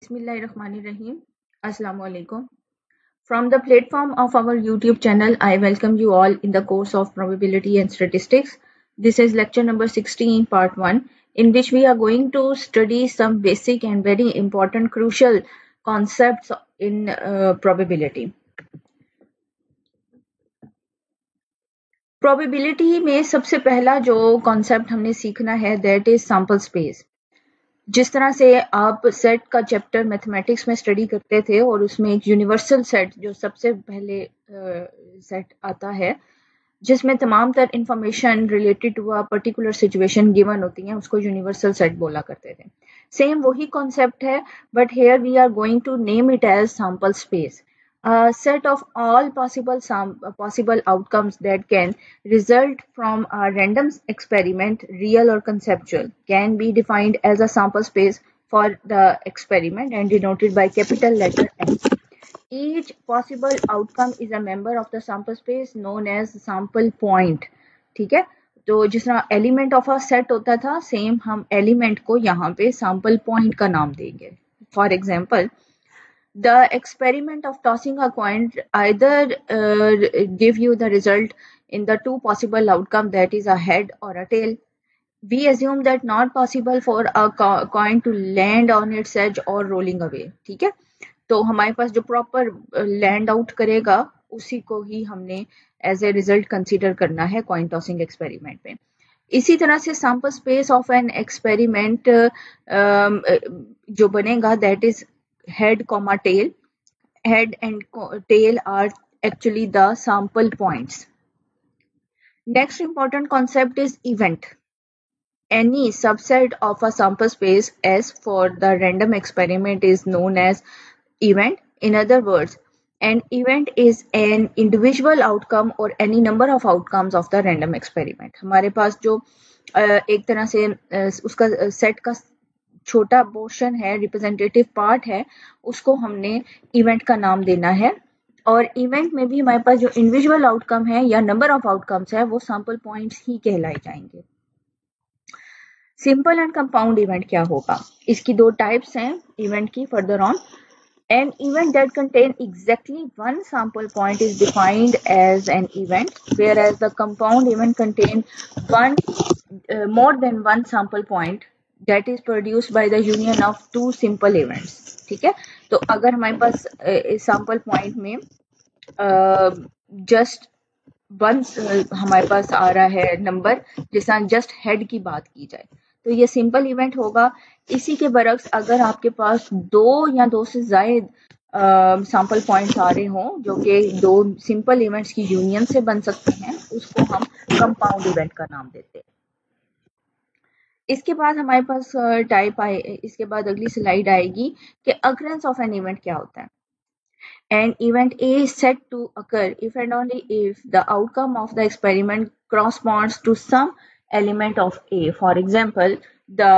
Bismillahirrahmanirrahim. Assalamu alaikum. From the platform of our YouTube channel, I welcome you all in the course of Probability and Statistics. This is lecture number 16, part 1, in which we are going to study some basic and very important crucial concepts in probability. Probability में सबसे पहला जो concept हमने सीखना है that is sample space. जिस तरह से आप सेट का चैप्टर मैथमेटिक्स में स्टडी करते थे और उसमें एक यूनिवर्सल सेट जो सबसे पहले सेट आता है जिसमें तमाम तर information related to a particular situation given होती हैं उसको यूनिवर्सल सेट बोला करते थे सेम वही कॉन्सेप्ट है but here we are going to name it as sample space a set of all possible outcomes that can result from a random experiment, real or conceptual, can be defined as a sample space for the experiment and denoted by capital letter S. Each possible outcome is a member of the sample space known as sample point. ठीक है, तो जिस तरह element of a set होता था same हम element को यहाँ पे सैंपल पॉइंट का नाम देंगे. For example, the experiment of tossing a coin either give you the result in the two possible outcome, that is a head or a tail. We assume that not possible for a coin to land on its edge or rolling away. ठीक है, तो हमारे पास जो proper land out करेगा उसी को ही हमने as a result consider करना है कॉइन टॉसिंग एक्सपेरिमेंट में. इसी तरह से sample space of an experiment जो बनेगा that is head comma tail. Head and tail are actually the sample points. Next important concept is event. Any subset of a sample space S for the random experiment is known as event. In other words, an event is an individual outcome or any number of outcomes of the random experiment. हमारे पास जो एक तरह से उसका set का छोटा portion है, representative part है, उसको हमने इवेंट का नाम देना है. और इवेंट में भी हमारे पास जो इंडिविजुअल आउटकम है या नंबर ऑफ आउटकम्स है वो सैंपल पॉइंट्स ही कहलाए जाएंगे. सिंपल एंड कंपाउंड इवेंट क्या होगा? इसकी दो टाइप्स हैं इवेंट की. Further on, an event that contain exactly one sample point is defined as an event, whereas the compound event contain more than one sample point that is produced by the union of two simple events. ठीक है, तो अगर हमारे पास sample point में just one हमारे पास आ रहा है number, जैसा जस्ट हेड की बात की जाए तो ये सिंपल इवेंट होगा. इसी के बरक्स अगर आपके पास दो या दो से ज्यादा सैंपल पॉइंट्स आ रहे हों जो कि दो सिंपल इवेंट्स की यूनियन से बन सकते हैं उसको हम कंपाउंड इवेंट का नाम देते हैं. इसके बाद हमारे पास टाइप आए, इसके बाद अगली स्लाइड आएगी कि अकरेंस ऑफ एन इवेंट क्या होता है. An event A is said to occur if and only if the outcome of the experiment corresponds to some element of A. For example, the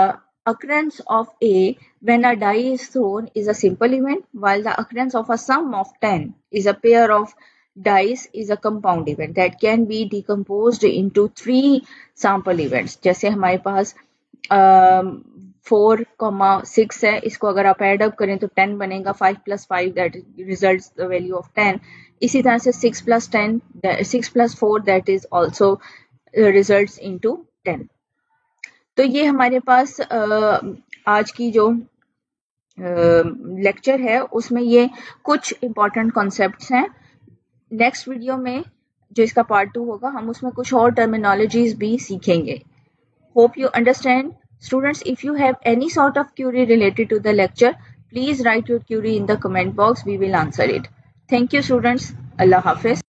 occurrence of A when a die is thrown is a simple event, while the occurrence of a sum of 10 is a pair of dice is a compound event that can be decomposed into 3 sample events. जैसे हमारे पास 4,6 है, इसको अगर आप add up करें तो 10 बनेगा. 5 + 5 that results the value of 10. इसी तरह से 6 + 4 that is also results into 10. तो ये हमारे पास आज की जो लेक्चर है उसमें ये कुछ इंपॉर्टेंट कॉन्सेप्ट्स हैं. नेक्स्ट वीडियो में जो इसका पार्ट 2 होगा हम उसमें कुछ और टर्मिनोलॉजीज भी सीखेंगे. Hope you understand. Students, if you have any sort of query related to the lecture, please write your query in the comment box. We will answer it. Thank you, students. Allah Hafiz.